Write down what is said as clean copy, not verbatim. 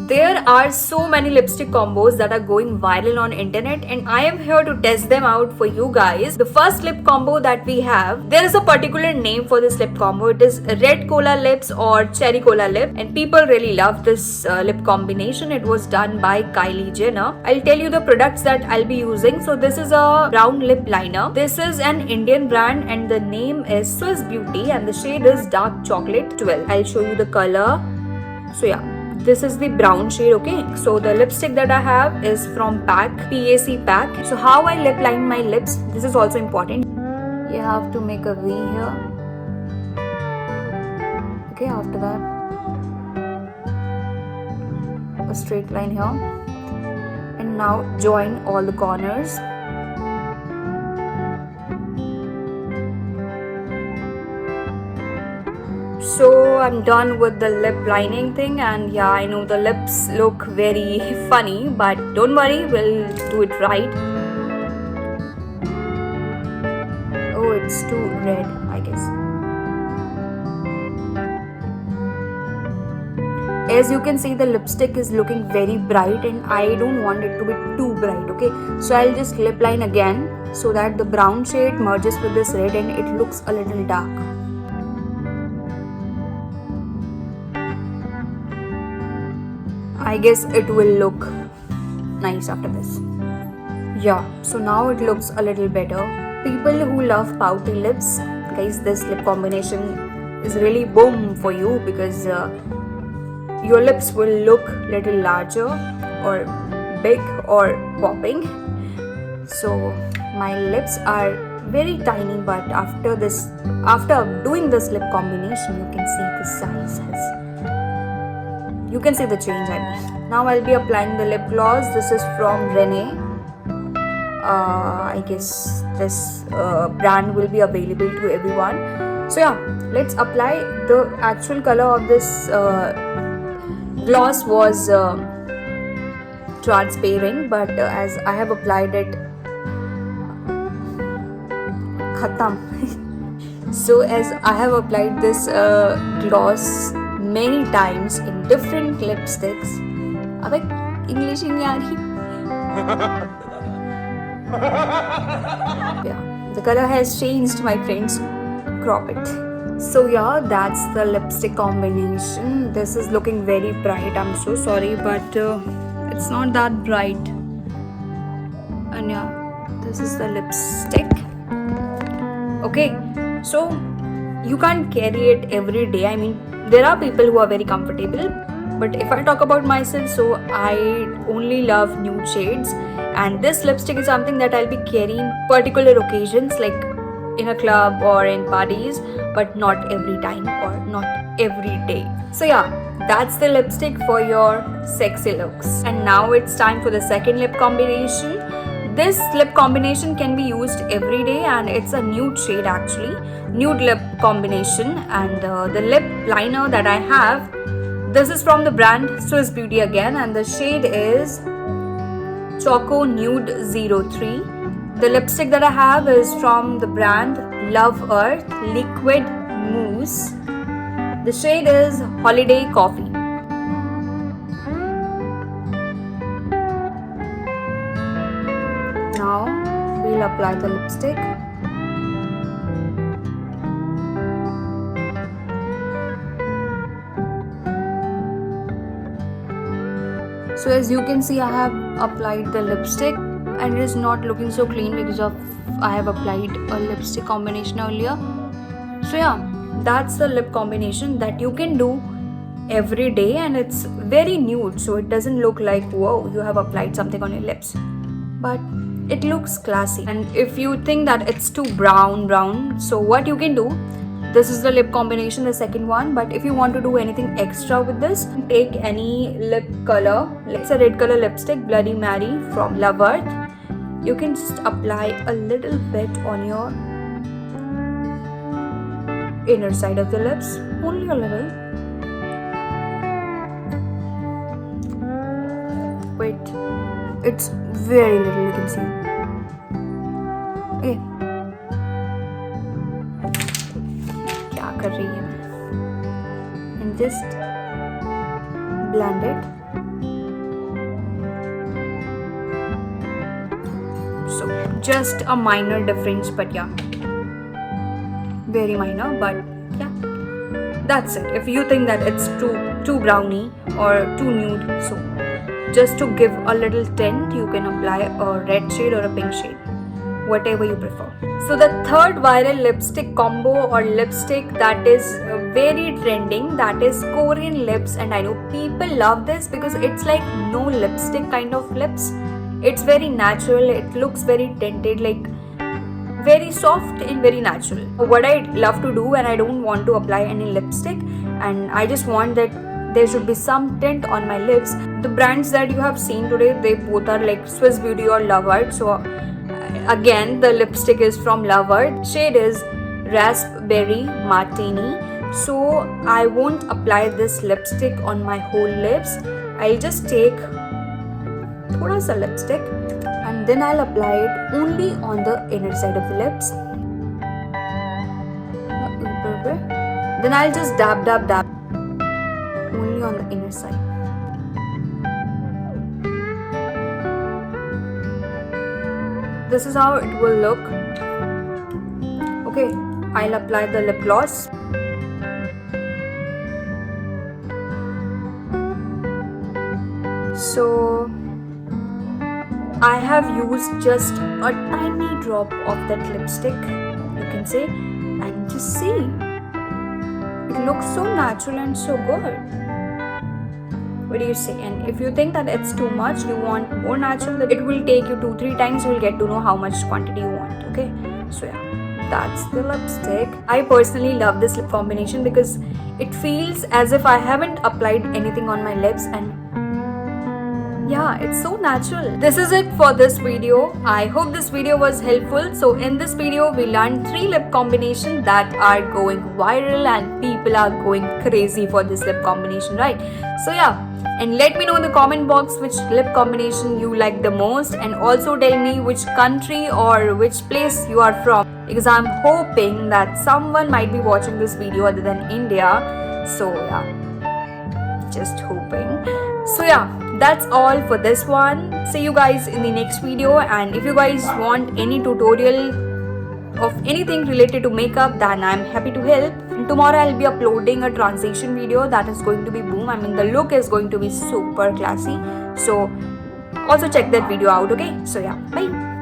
There are so many lipstick combos that are going viral on internet, and I am here to test them out for you guys. The first lip combo that we have, there is a particular name for this lip combo. It is red cola lips or cherry cola lip, and people really love this lip combination. It was done by Kylie Jenner. I'll tell you the products that I'll be using. So this is a brown lip liner. This is an Indian brand and the name is Swiss Beauty and the shade is dark chocolate 12. I'll show you the color. So yeah, this is the brown shade. Okay, so the lipstick that I have is from PAC pack. So how I lip line my lips, this is also important. You have to make a V here. Okay, after that a straight line here, and now join all the corners. So I'm done with the lip lining thing, and yeah, I know the lips look very funny, but don't worry, we'll do it right. Oh, it's too red, I guess. As you can see, the lipstick is looking very bright and I don't want it to be too bright, okay? So I'll just lip line again so that the brown shade merges with this red and it looks a little dark. I guess it will look nice after this. Yeah, so now it looks a little better. People who love pouty lips, guys, this lip combination is really boom for you because your lips will look little larger or big or popping. So my lips are very tiny, but after doing this lip combination, you can see the size has. You can see the change, I mean. Now I'll be applying the lip gloss. This is from Rene. I guess this brand will be available to everyone. So yeah, let's apply. The actual color of this gloss was transparent, but as I have applied it, khatam. So as I have applied this gloss many times in different lipsticks. अबे English ही नहीं आ रही. Yeah, the color has changed, my friends. Crop it. So yeah, that's the lipstick combination. This is looking very bright. I'm so sorry, but it's not that bright. And yeah, this is the lipstick. Okay, so you can't carry it every day. I mean, there are people who are very comfortable, but if I talk about myself, so I only love nude shades, and this lipstick is something that I'll be carrying particular occasions like in a club or in parties, but not every time or not every day. So yeah, that's the lipstick for your sexy looks. And now it's time for the second lip combination. This lip combination can be used every day and it's a nude shade actually. Nude lip combination, and the lip liner that I have, this is from the brand Swiss Beauty again, and the shade is Choco Nude 03. The lipstick that I have is from the brand Love Earth Liquid Mousse. The shade is Holiday Coffee. Now we'll apply the lipstick. So as you can see, I have applied the lipstick and it is not looking so clean because of I have applied a lipstick combination earlier. So yeah, that's the lip combination that you can do every day, and it's very nude, so it doesn't look like whoa, you have applied something on your lips, but it looks classy. And if you think that it's too brown, so what you can do, this is the lip combination, the second one, but if you want to do anything extra with this, take any lip color. It's a red color lipstick, Bloody Mary from Love Earth. You can just apply a little bit on your inner side of the lips, only a little. Wait, it's very little, you can see. Okay. क्या कर रही है मैं? and just blend it. So just a minor difference, but yeah, very minor, but yeah, that's it. If you think that it's too browny or too nude, so just to give a little tint, you can apply a red shade or a pink shade, whatever you prefer. So the third viral lipstick combo or lipstick that is very trending, that is Korean lips, and I know people love this because it's like no lipstick kind of lips. It's very natural, it looks very tinted, like very soft and very natural. What I love to do when I don't want to apply any lipstick and I just want that there should be some tint on my lips, the brands that you have seen today, they both are like Swiss Beauty or Love Art. So again, the lipstick is from Love Art. Shade is Raspberry Martini. So I won't apply this lipstick on my whole lips. I'll just take thoda sa lipstick and then I'll apply it only on the inner side of the lips. Then I'll just dab only on the inner side. This is how it will look. Okay, I'll apply the lip gloss. So I have used just a tiny drop of that lipstick, you can say, and just see, it looks so natural and so good. What do you say? And if you think that it's too much, you want more natural, it will take you 2-3 times, you will get to know how much quantity you want. Okay, so yeah, that's the lipstick. I personally love this lip combination because it feels as if I haven't applied anything on my lips, and yeah, it's so natural. This is it for this video. I hope this video was helpful. So in this video, we learned 3 lip combinations that are going viral and people are going crazy for this lip combination, right? So yeah, and let me know in the comment box which lip combination you like the most, and also tell me which country or which place you are from, because I'm hoping that someone might be watching this video other than India. So yeah, just hoping. So yeah, that's all for this one. See you guys in the next video, and if you guys want any tutorial of anything related to makeup, then I'm happy to help. And tomorrow I'll be uploading a transition video that is going to be boom. I mean, the look is going to be super classy. So also check that video out, okay? So yeah, bye.